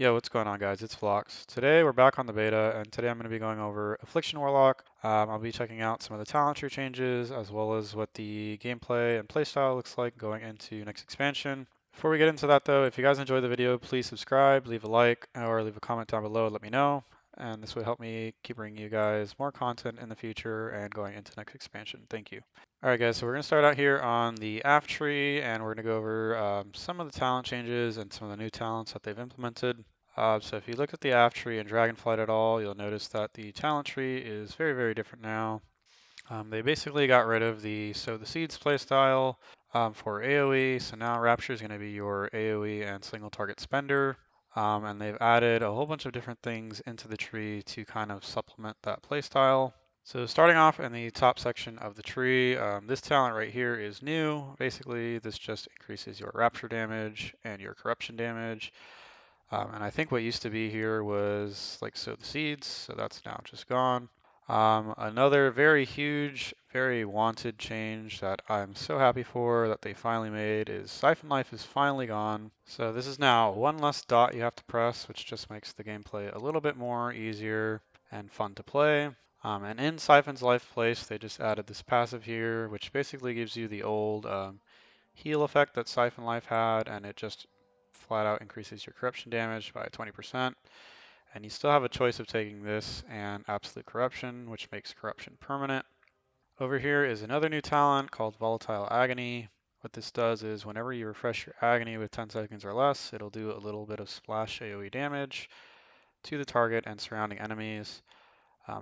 Yo, what's going on, guys? It's Phlox. Today we're back on the beta, and today I'm going to be going over Affliction Warlock. I'll be checking out some of the talent tree changes, as well as what the gameplay and playstyle looks like going into next expansion. Before we get into that, though, if you guys enjoyed the video, please subscribe, leave a like, or leave a comment down below. Let me know, and this would help me keep bringing you guys more content in the future and going into next expansion. Thank you. All right, guys, so we're going to start out here on the aff tree, and we're going to go over some of the talent changes and some of the new talents that they've implemented. So if you look at the aff tree and Dragonflight at all, you'll notice that the talent tree is very, very different now. They basically got rid of the Sow the Seeds playstyle for AoE, so now Rapture is going to be your AoE and single target spender. And they've added a whole bunch of different things into the tree to kind of supplement that playstyle. So starting off in the top section of the tree, this talent right here is new. Basically, this just increases your Rapture damage and your corruption damage. And I think what used to be here was like Sow the Seeds, so that's now just gone. Another very huge, very wanted change that I'm so happy for that they finally made is Siphon Life is finally gone. So this is now one less dot you have to press, which just makes the gameplay a little bit more easier and fun to play. And in Siphon's Life place, they just added this passive here, which basically gives you the old heal effect that Siphon Life had, and it just flat out increases your corruption damage by 20%. And you still have a choice of taking this and Absolute Corruption, which makes corruption permanent. Over here is another new talent called Volatile Agony. What this does is whenever you refresh your Agony with 10 seconds or less, it'll do a little bit of splash AoE damage to the target and surrounding enemies.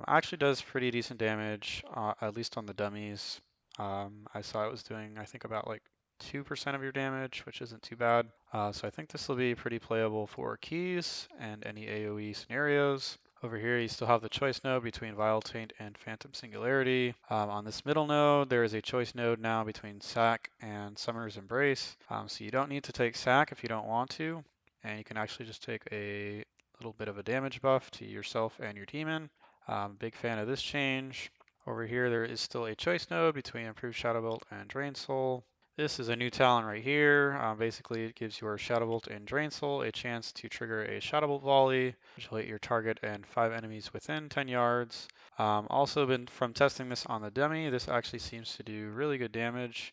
Actually does pretty decent damage, at least on the dummies. I saw it was doing, I think, about like 2% of your damage, which isn't too bad. So I think this will be pretty playable for keys and any AoE scenarios. Over here, you still have the choice node between Vile Taint and Phantom Singularity. On this middle node, there is a choice node now between Sack and Summoner's Embrace. So you don't need to take Sack if you don't want to, and you can actually just take a little bit of a damage buff to yourself and your demon. Big fan of this change. Over here, there is still a choice node between Improved Shadow Bolt and Drain Soul. This is a new talent right here. Basically, it gives your Shadow Bolt and Drain Soul a chance to trigger a Shadow Bolt volley, which will hit your target and 5 enemies within 10 yards. Also been from testing this on the dummy, this actually seems to do really good damage.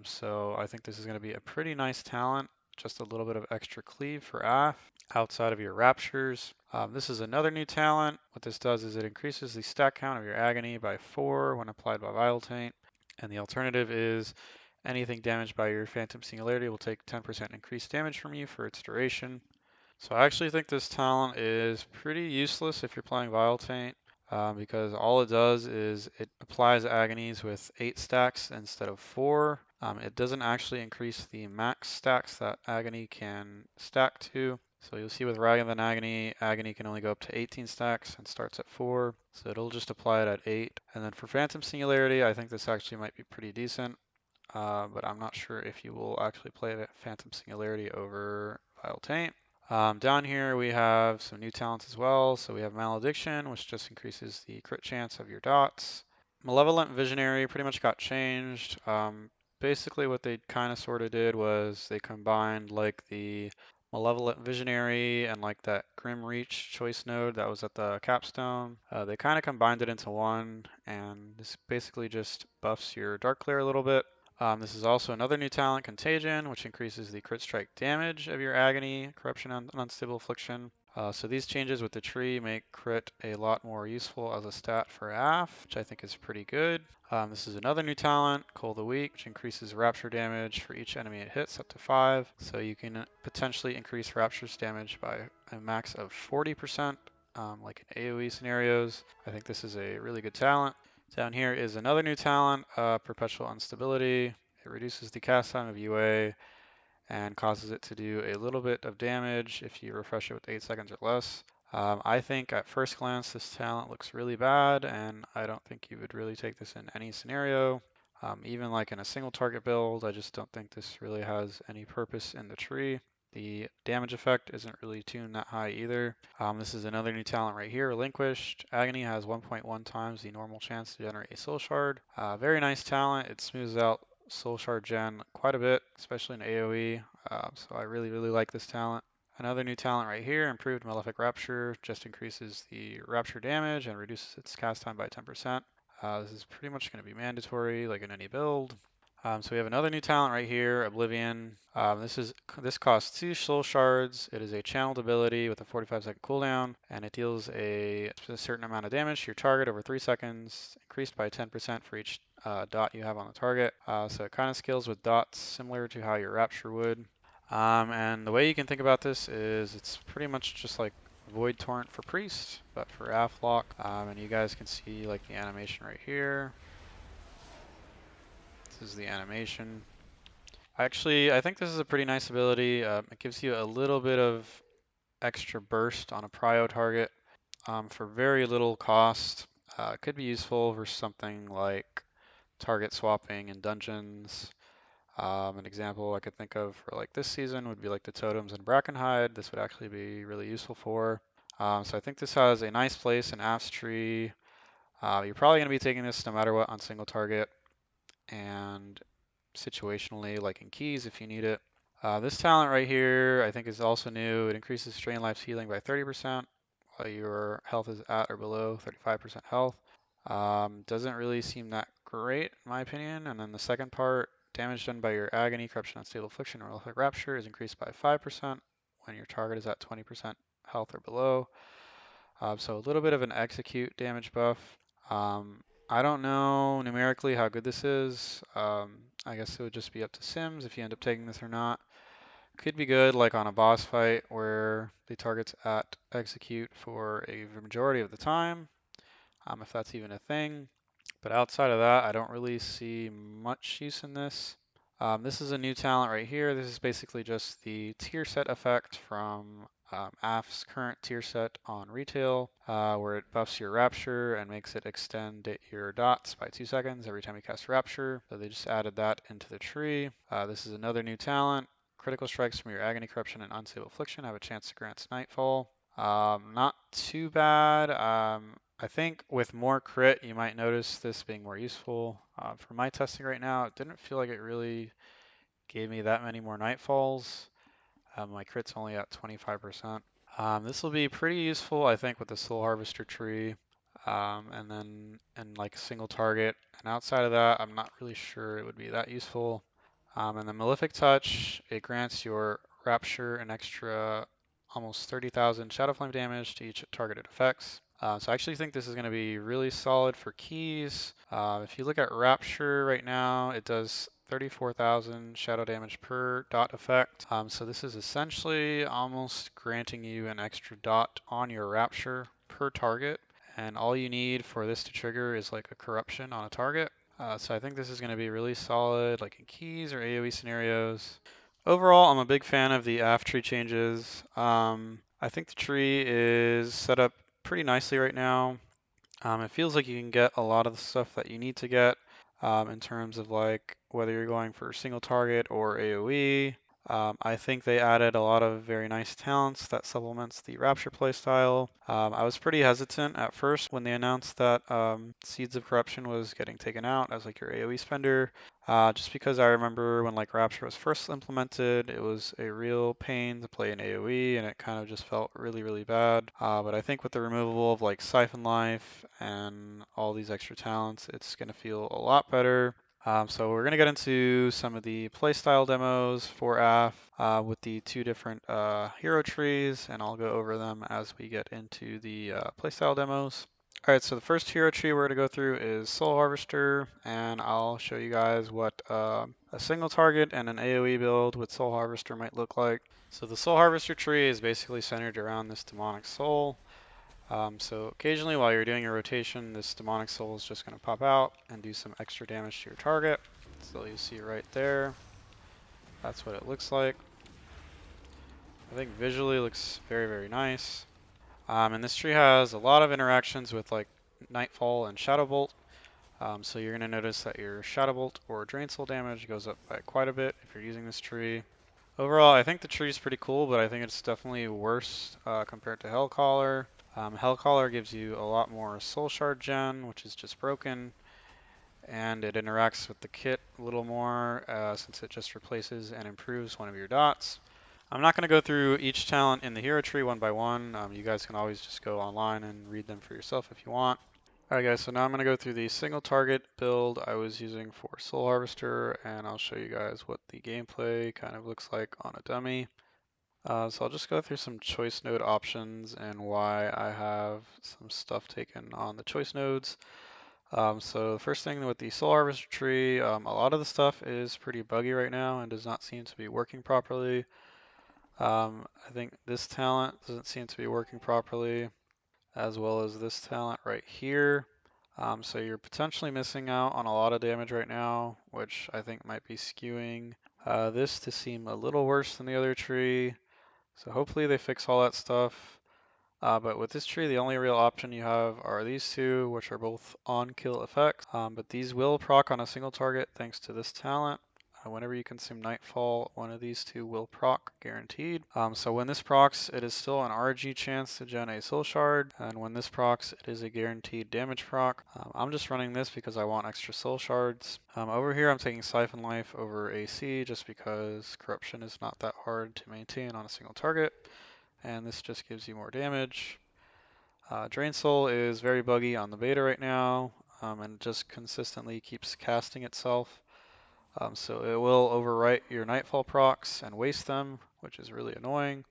So I think this is going to be a pretty nice talent. Just a little bit of extra cleave for AF outside of your Raptures. This is another new talent. What this does is it increases the stack count of your Agony by 4 when applied by Vile Taint. And the alternative is anything damaged by your Phantom Singularity will take 10% increased damage from you for its duration. So I actually think this talent is pretty useless if you're playing Vile Taint, because all it does is it applies agonies with 8 stacks instead of 4. It doesn't actually increase the max stacks that agony can stack to. So you'll see with Ragavan Agony, Agony can only go up to 18 stacks and starts at 4. So it'll just apply it at 8. And then for Phantom Singularity, I think this actually might be pretty decent. But I'm not sure if you will actually play Phantom Singularity over Vile Taint. Down here we have some new talents as well. So we have Malediction, which just increases the crit chance of your dots. Malevolent Visionary pretty much got changed. Basically what they kind of sort of did was they combined like the Malevolent Visionary and like that Grim Reach choice node that was at the capstone. They kind of combined it into one, and this basically just buffs your Dark Clear a little bit. This is also another new talent, Contagion, which increases the crit strike damage of your Agony, Corruption, and Unstable Affliction. So these changes with the tree make crit a lot more useful as a stat for AF, which I think is pretty good. This is another new talent, Cold the Weak, which increases Rapture damage for each enemy it hits up to 5. So you can potentially increase Rapture's damage by a max of 40%, like in AoE scenarios. I think this is a really good talent. Down here is another new talent, Perpetual Instability. It reduces the cast time of UA and causes it to do a little bit of damage if you refresh it with 8 seconds or less. I think at first glance this talent looks really bad, and I don't think you would really take this in any scenario. Even like in a single target build, I just don't think this really has any purpose in the tree. The damage effect isn't really tuned that high either. This is another new talent right here, Relinquished. Agony has 1.1 times the normal chance to generate a Soul Shard. Very nice talent. It smooths out Soul Shard gen quite a bit, especially in AoE. So I really, really like this talent. Another new talent right here, improved Malefic Rapture, just increases the Rapture damage and reduces its cast time by 10%. This is pretty much going to be mandatory, like in any build. So we have another new talent right here, Oblivion. This costs 2 soul shards. It is a channeled ability with a 45-second cooldown, and it deals a certain amount of damage to your target over 3 seconds, increased by 10% for each dot you have on the target. So it kind of scales with dots, similar to how your Rapture would. And the way you can think about this is it's pretty much just like Void Torrent for Priest, but for Afflock. And you guys can see like the animation right here. This is the animation. Actually, I think this is a pretty nice ability. It gives you a little bit of extra burst on a prio target for very little cost. It could be useful for something like target swapping in dungeons. An example I could think of for like this season would be like the totems in Brackenhide. This would actually be really useful for. So I think this has a nice place in Aff's tree. You're probably going to be taking this no matter what on single target and situationally, like in keys if you need it. This talent right here I think is also new. It increases strain life's healing by 30% while your health is at or below 35% health. Doesn't really seem that great in my opinion. And then the second part, damage done by your agony, corruption, unstable affliction, or Malefic Rapture is increased by 5% when your target is at 20% health or below. So a little bit of an execute damage buff. I don't know numerically how good this is. I guess it would just be up to Sims if you end up taking this or not. Could be good like on a boss fight where the target's at execute for a majority of the time, if that's even a thing. But outside of that, I don't really see much use in this. This is a new talent right here. This is basically just the tier set effect from AF's current tier set on retail, where it buffs your Rapture and makes it extend your dots by 2 seconds every time you cast Rapture. So they just added that into the tree. This is another new talent. Critical strikes from your Agony, Corruption, and Unstable Affliction have a chance to grant Nightfall. Not too bad. I think with more crit, you might notice this being more useful. For my testing right now, it didn't feel like it really gave me that many more Nightfalls. My crit's only at 25%. This will be pretty useful, I think, with the Soul Harvester tree, and then and like a single target. And outside of that, I'm not really sure it would be that useful. And the Malefic Touch, it grants your Rapture an extra almost 30,000 Shadow Flame damage to each targeted effects. So I actually think this is going to be really solid for keys. If you look at Rapture right now, it does 34,000 shadow damage per dot effect. So this is essentially almost granting you an extra dot on your Rapture per target. And all you need for this to trigger is like a corruption on a target. So I think this is going to be really solid, like in keys or AoE scenarios. Overall, I'm a big fan of the AF tree changes. I think the tree is set up pretty nicely right now. It feels like you can get a lot of the stuff that you need to get in terms of like whether you're going for single target or AoE. I think they added a lot of very nice talents that supplements the Rapture playstyle. I was pretty hesitant at first when they announced that Seeds of Corruption was getting taken out as like your AoE spender, just because I remember when like Rapture was first implemented, it was a real pain to play in AoE and it kind of just felt really, really bad. But I think with the removal of like Siphon Life and all these extra talents, it's going to feel a lot better. So we're going to get into some of the playstyle demos for AF with the two different hero trees, and I'll go over them as we get into the playstyle demos. Alright, so the first hero tree we're going to go through is Soul Harvester, and I'll show you guys what a single target and an AoE build with Soul Harvester might look like. So the Soul Harvester tree is basically centered around this demonic soul. So occasionally while you're doing your rotation, this demonic soul is just going to pop out and do some extra damage to your target. So you see right there, that's what it looks like. I think visually looks very, very nice. And this tree has a lot of interactions with like Nightfall and Shadow Bolt. So you're going to notice that your Shadow Bolt or Drain Soul damage goes up by quite a bit if you're using this tree. Overall, I think the tree is pretty cool, but I think it's definitely worse compared to Hellcaller. Hellcaller gives you a lot more Soul Shard gen, which is just broken, and it interacts with the kit a little more since it just replaces and improves one of your dots. I'm not going to go through each talent in the hero tree one by one. You guys can always just go online and read them for yourself if you want. Alright guys, so now I'm going to go through the single target build I was using for Soul Harvester, and I'll show you guys what the gameplay kind of looks like on a dummy. So I'll just go through some choice node options and why I have some stuff taken on the choice nodes. So the first thing with the Soul Harvester tree, a lot of the stuff is pretty buggy right now and does not seem to be working properly. I think this talent doesn't seem to be working properly, as well as this talent right here. So you're potentially missing out on a lot of damage right now, which I think might be skewing this to seem a little worse than the other tree. So hopefully they fix all that stuff. But with this tree, the only real option you have are these two, which are both on-kill effects. But these will proc on a single target thanks to this talent. Whenever you consume Nightfall, one of these two will proc, guaranteed. So when this procs, it is still an RG chance to gen a Soul Shard, and when this procs, it is a guaranteed damage proc. I'm just running this because I want extra Soul Shards. Over here, I'm taking Siphon Life over AC just because Corruption is not that hard to maintain on a single target, and this just gives you more damage. Drain Soul is very buggy on the beta right now, and just consistently keeps casting itself. So it will overwrite your Nightfall procs and waste them, which is really annoying.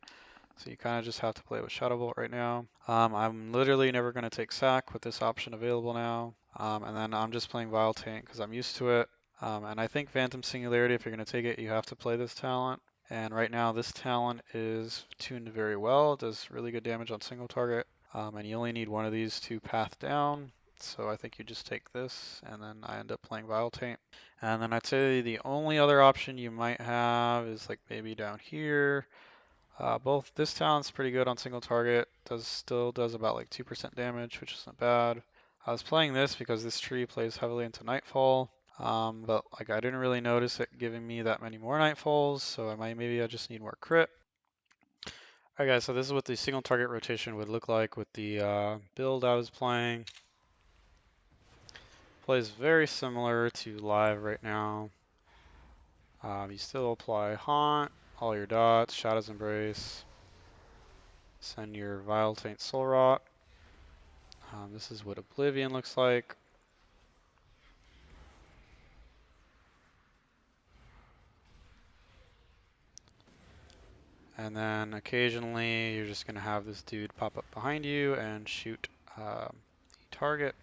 So you kind of just have to play with Shadow Bolt right now. I'm literally never going to take Sack with this option available now. And then I'm just playing Vile Taint because I'm used to it. And I think Phantom Singularity, if you're going to take it, you have to play this talent. And right now this talent is tuned very well. It does really good damage on single target. And you only need one of these to path down. So I think you just take this, and then I end up playing Vile Taint. And then I'd say the only other option you might have is like maybe down here. Both this talent's pretty good on single target. Still does about like 2% damage, which isn't bad. I was playing this because this tree plays heavily into Nightfall. But like I didn't really notice it giving me that many more Nightfalls, so maybe I just need more crit. Alright guys, so this is what the single target rotation would look like with the build I was playing. Plays very similar to live right now. You still apply Haunt, all your dots, Shadow's Embrace, send your Vile Taint Soul Rot. This is what Oblivion looks like. And then occasionally you're just going to have this dude pop up behind you and shoot the target.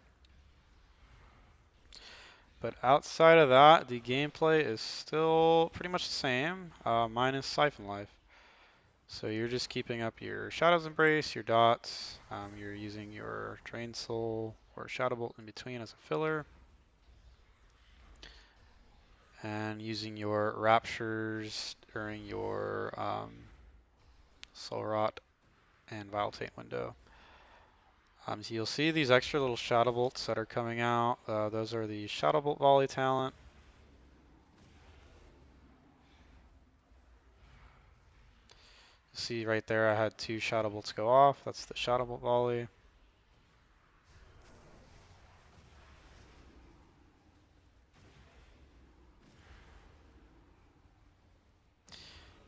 But outside of that, the gameplay is still pretty much the same, minus Siphon Life. So you're just keeping up your Shadow's Embrace, your dots, you're using your Drain Soul or Shadow Bolt in between as a filler, and using your Raptures during your Soul Rot and Vile Taint window. So you'll see these extra little Shadow Bolts that are coming out. Those are the Shadow Bolt Volley talent. See right there, I had 2 Shadow Bolts go off. That's the Shadow Bolt Volley.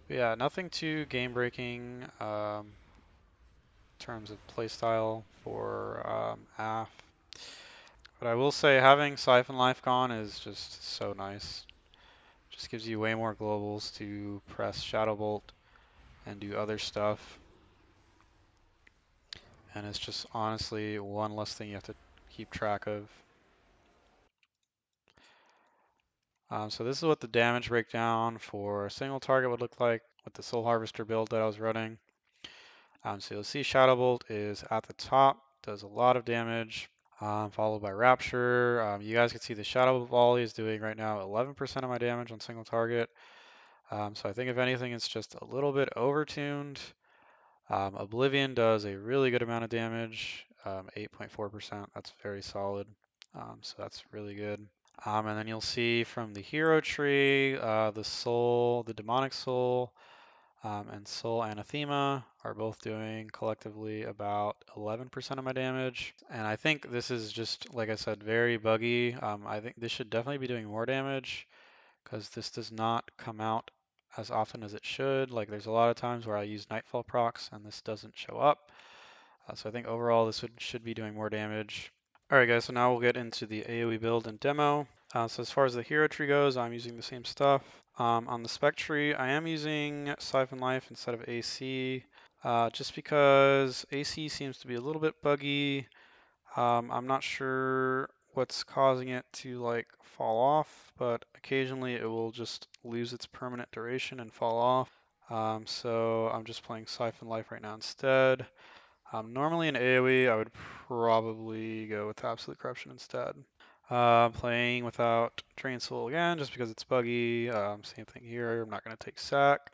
But yeah, nothing too game-breaking in terms of playstyle for AF. But I will say having Siphon Life gone is just so nice. Just gives you way more globals to press Shadow Bolt and do other stuff. And it's just honestly one less thing you have to keep track of. So this is what the damage breakdown for a single target would look like with the Soul Harvester build that I was running. So you'll see Shadow Bolt is at the top, does a lot of damage, followed by Rapture. You guys can see the Shadow Bolt Volley is doing right now 11% of my damage on single target. So I think if anything, it's just a little bit overtuned. Oblivion does a really good amount of damage, 8.4%. That's very solid. So that's really good. And then you'll see from the hero tree, the soul, the demonic soul, and soul anathema are both doing collectively about 11% of my damage. And I think this is just, like I said, very buggy. I think this should definitely be doing more damage because this does not come out as often as it should. Like there's a lot of times where I use Nightfall procs and this doesn't show up. So I think overall this should be doing more damage. Alright guys, so now we'll get into the AoE build and demo. So as far as the hero tree goes, I'm using the same stuff. On the spec tree, I am using Siphon Life instead of AC, just because AC seems to be a little bit buggy. I'm not sure what's causing it to like fall off, but occasionally it will just lose its permanent duration and fall off. So I'm just playing Siphon Life right now instead. Normally in AoE, I would probably go with Absolute Corruption instead. Playing without Drain Soul again, just because it's buggy. Same thing here, I'm not going to take Sack.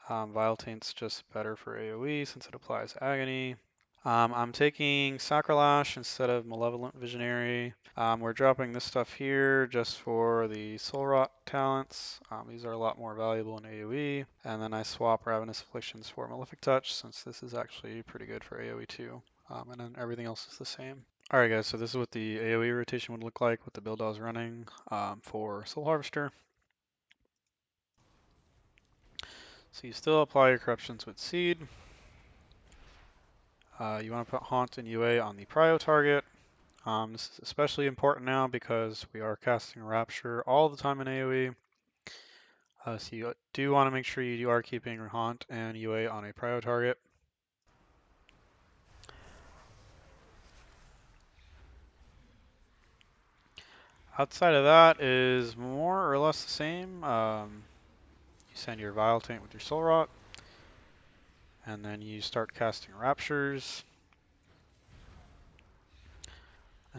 Vile Taint's just better for AoE since it applies Agony. I'm taking Sacrilash instead of Malevolent Visionary. We're dropping this stuff here just for the Soul Rot talents. These are a lot more valuable in AoE. And then I swap Ravenous Afflictions for Malefic Touch since this is actually pretty good for AoE too. And then everything else is the same. Alright guys, so this is what the AoE rotation would look like with the build I was running for Soul Harvester. So you still apply your corruptions with Seed. You want to put Haunt and UA on the prio target. This is especially important now because we are casting Rapture all the time in AoE. So you do want to make sure you are keeping Haunt and UA on a prio target. Outside of that is more or less the same. You send your Vile Taint with your Soul Rot, and then you start casting Raptures.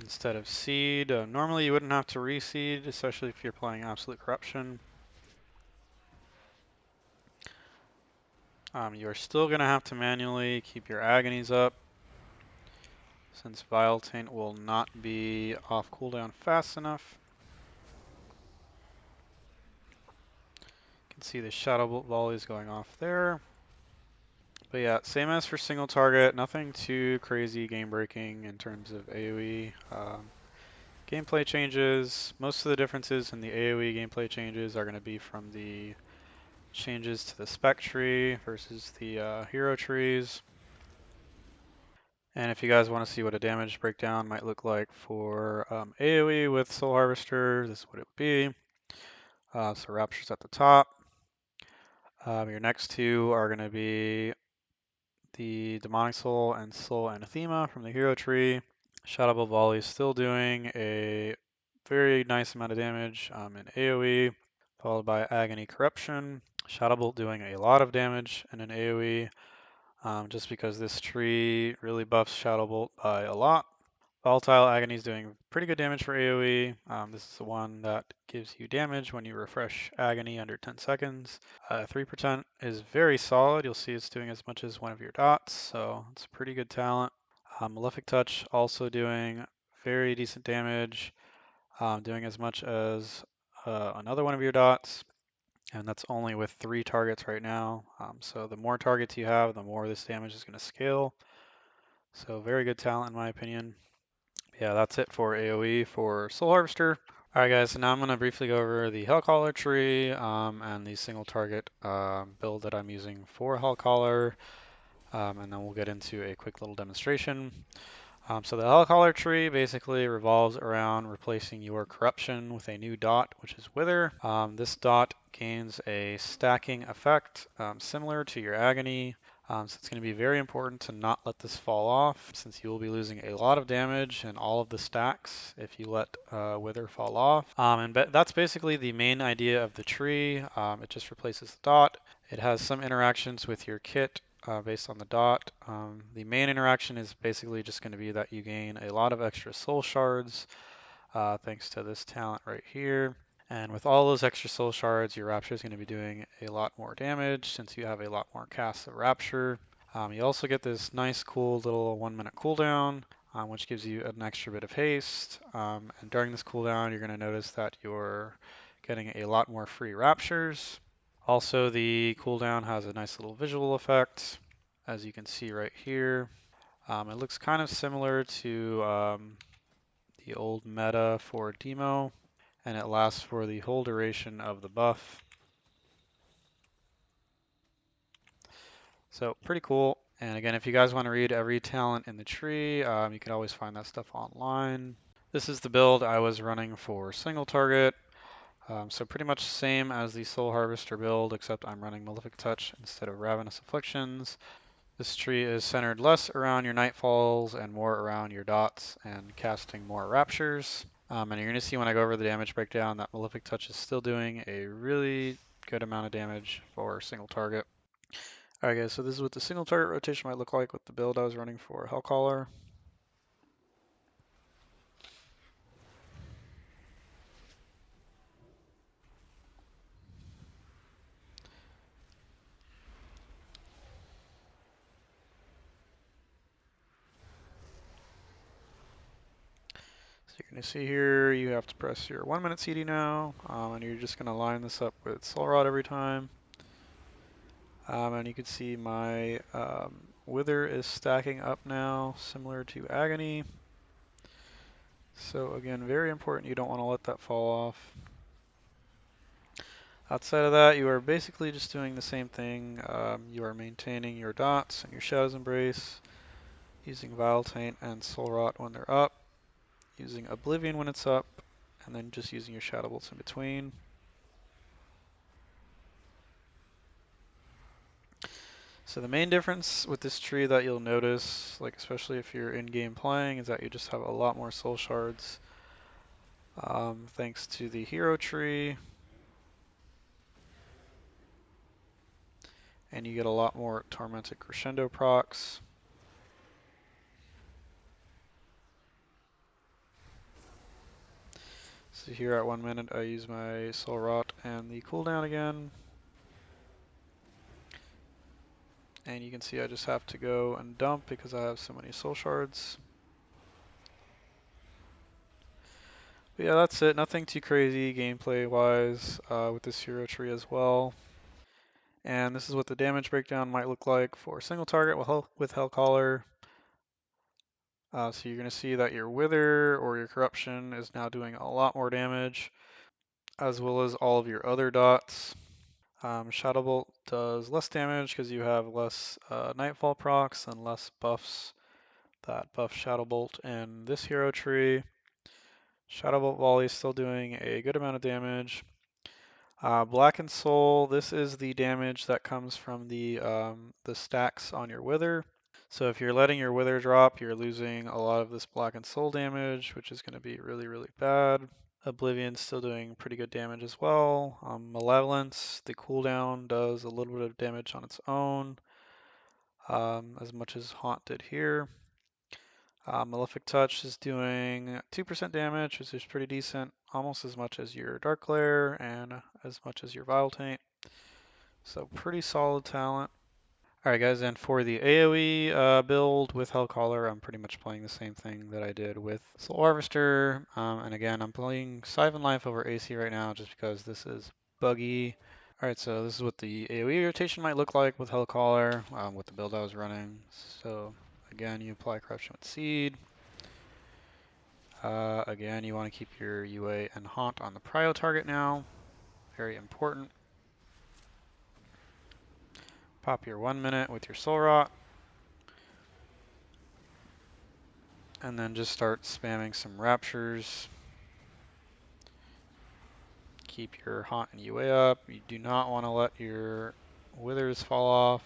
Instead of Seed, normally you wouldn't have to reseed, especially if you're playing Absolute Corruption. You are still going to have to manually keep your Agonies up, since Vile Taint will not be off cooldown fast enough. You can see the Shadow Bolt volleys going off there. But yeah, same as for single target, nothing too crazy game breaking in terms of AoE. Gameplay changes, most of the differences in the AoE gameplay changes are going to be from the changes to the spec tree versus the hero trees. And if you guys want to see what a damage breakdown might look like for AoE with Soul Harvester, this is what it would be. So Rapture's at the top. Your next two are going to be the Demonic Soul and Soul Anathema from the hero tree. Shadow Bolt Volley is still doing a very nice amount of damage in AoE, followed by Agony Corruption. Shadow Bolt doing a lot of damage in an AoE, just because this tree really buffs Shadow Bolt by a lot. Volatile Agony is doing pretty good damage for AoE. This is the one that gives you damage when you refresh Agony under 10 seconds. 3% is very solid. You'll see it's doing as much as one of your dots, so it's a pretty good talent. Malefic Touch also doing very decent damage, doing as much as another one of your dots, and that's only with 3 targets right now. So the more targets you have, the more this damage is going to scale. So very good talent in my opinion. Yeah, that's it for AoE for Soul Harvester. Alright guys, so now I'm going to briefly go over the Hellcaller tree and the single target build that I'm using for Hellcaller, and then we'll get into a quick little demonstration. So the Hellcaller tree basically revolves around replacing your corruption with a new dot, which is Wither. This dot gains a stacking effect similar to your Agony. So it's going to be very important to not let this fall off, since you will be losing a lot of damage in all of the stacks if you let Wither fall off. That's basically the main idea of the tree. It just replaces the dot. It has some interactions with your kit based on the dot. The main interaction is basically just going to be that you gain a lot of extra soul shards thanks to this talent right here. And with all those extra soul shards, your Rapture is going to be doing a lot more damage since you have a lot more casts of Rapture. You also get this nice, cool little 1-minute cooldown, which gives you an extra bit of haste. And during this cooldown, you're going to notice that you're getting a lot more free Raptures. Also, the cooldown has a nice little visual effect, as you can see right here. It looks kind of similar to the old meta for Demo, and it lasts for the whole duration of the buff. So pretty cool. And again, if you guys want to read every talent in the tree, you can always find that stuff online. This is the build I was running for single target. So pretty much same as the Soul Harvester build, except I'm running Malefic Touch instead of Ravenous Afflictions. This tree is centered less around your Nightfalls and more around your dots and casting more Raptures. And you're going to see when I go over the damage breakdown that Malefic Touch is still doing a really good amount of damage for single target. Alright guys, so this is what the single target rotation might look like with the build I was running for Hellcaller. So you're going to see here, you have to press your 1 minute CD now, and you're just going to line this up with Soul Rod every time. And you can see my Wither is stacking up now, similar to Agony. So again, very important, you don't want to let that fall off. Outside of that, you are basically just doing the same thing. You are maintaining your dots and your Shadow's Embrace, using Vile Taint and Soul Rot when they're up, using Oblivion when it's up, and then just using your Shadow Bolts in between. So the main difference with this tree that you'll notice, like especially if you're in-game playing, is that you just have a lot more soul shards. Thanks to the hero tree, and you get a lot more Tormented Crescendo procs. So here at 1 minute, I use my Soul Rot and the cooldown again. And you can see I just have to go and dump because I have so many soul shards. But yeah, that's it. Nothing too crazy gameplay wise with this hero tree as well. And this is what the damage breakdown might look like for a single target with Hellcaller. So you're going to see that your Wither or your Corruption is now doing a lot more damage, as well as all of your other dots. Shadow Bolt does less damage because you have less Nightfall procs and less buffs that buff Shadow Bolt in this hero tree. Shadow Bolt Volley is still doing a good amount of damage. Blackened Soul, this is the damage that comes from the stacks on your Wither. So if you're letting your Wither drop, you're losing a lot of this Blackened Soul damage, which is going to be really, really bad. Oblivion's still doing pretty good damage as well. Malevolence, the cooldown does a little bit of damage on its own, as much as Haunt did here. Malefic Touch is doing 2% damage, which is pretty decent, almost as much as your Dark Glare and as much as your Vile Taint. So pretty solid talent. Alright guys, and for the AoE build with Hellcaller, I'm pretty much playing the same thing that I did with Soul Harvester. And again, I'm playing Siphon Life over AC right now just because this is buggy. Alright, so this is what the AoE rotation might look like with Hellcaller, with the build I was running. So again, you apply Corruption with Seed. Again, you want to keep your UA and Haunt on the prio target now. Very important. Pop your 1 minute with your Soul Rot. And then just start spamming some Raptures. Keep your Haunt and UA up. You do not want to let your Withers fall off.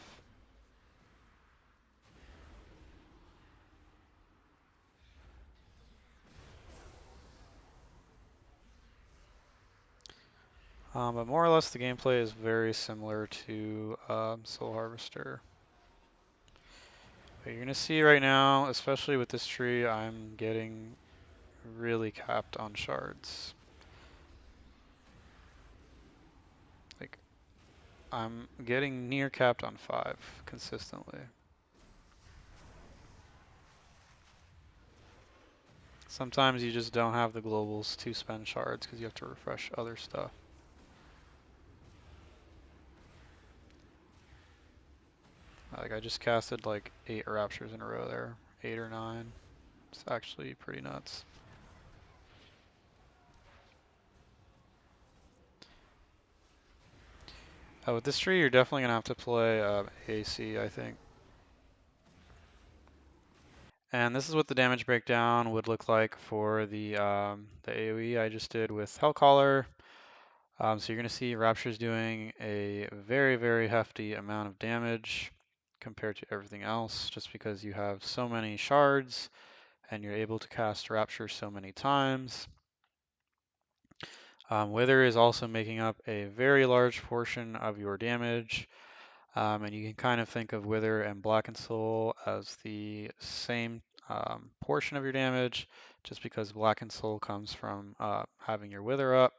But more or less the gameplay is very similar to Soul Harvester. But you're going to see right now, especially with this tree, I'm getting really capped on shards. Like, I'm getting near capped on 5 consistently. Sometimes you just don't have the globals to spend shards because you have to refresh other stuff. Like I just casted like 8 Raptures in a row there, 8 or 9. It's actually pretty nuts. With this tree, you're definitely gonna have to play AC, I think. And this is what the damage breakdown would look like for the AoE I just did with Hellcaller. So you're going to see Rapture's doing a very, very hefty amount of damage compared to everything else, just because you have so many shards and you're able to cast Rapture so many times. Wither is also making up a very large portion of your damage. And you can kind of think of Wither and Blackened Soul as the same portion of your damage, just because Blackened Soul comes from having your Wither up.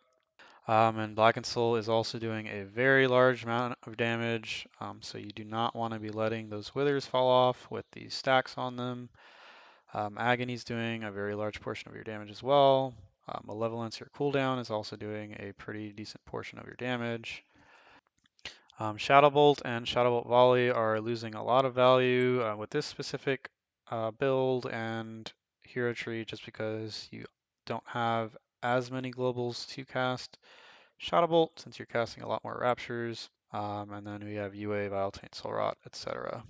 And Blackened Soul is also doing a very large amount of damage, so you do not want to be letting those Withers fall off with these stacks on them. Agony's doing a very large portion of your damage as well. Malevolence, your cooldown, is also doing a pretty decent portion of your damage. Shadow Bolt and Shadow Bolt Volley are losing a lot of value with this specific build and hero tree, just because you don't have as many globals to cast Shadow Bolt, since you're casting a lot more Raptures. And then we have UA, Vile Taint, Soul Rot, etc.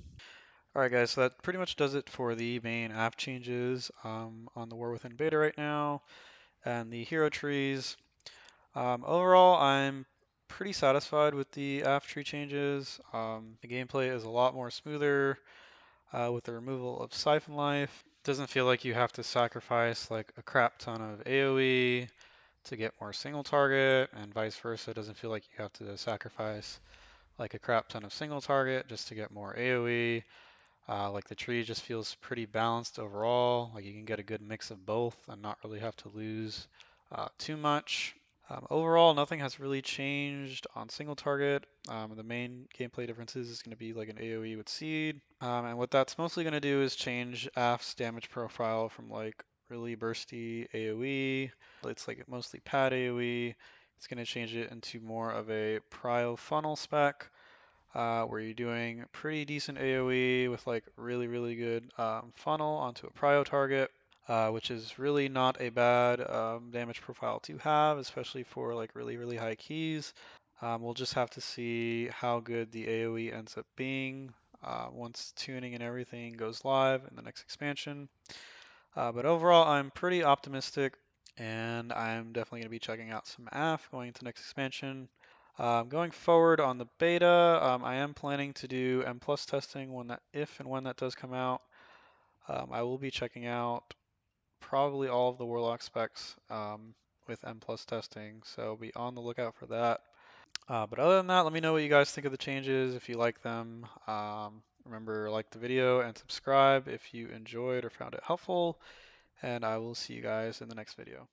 Alright guys, so that pretty much does it for the main app changes on the War Within beta right now, and the hero trees. Overall, I'm pretty satisfied with the app tree changes. The gameplay is a lot more smoother with the removal of Siphon Life. It doesn't feel like you have to sacrifice like a crap ton of AoE to get more single target, and vice versa. It doesn't feel like you have to sacrifice like a crap ton of single target just to get more AoE. Like the tree just feels pretty balanced overall. Like you can get a good mix of both and not really have to lose too much. Overall, nothing has really changed on single target. The main gameplay differences is going to be like an AoE with Seed. And what that's mostly going to do is change AF's damage profile from like really bursty AoE. It's like mostly pad AoE. It's going to change it into more of a prio funnel spec, where you're doing pretty decent AoE with like really, really good funnel onto a prio target. Which is really not a bad damage profile to have, especially for like really, really high keys. We'll just have to see how good the AoE ends up being once tuning and everything goes live in the next expansion. But overall, I'm pretty optimistic, and I'm definitely going to be checking out some AF going into next expansion. Going forward on the beta, I am planning to do M plus testing if and when that does come out. I will be checking out probably all of the Warlock specs with M plus testing, so be on the lookout for that. But other than that, let me know what you guys think of the changes, if you like them. Remember, like the video and subscribe if you enjoyed or found it helpful, and I will see you guys in the next video.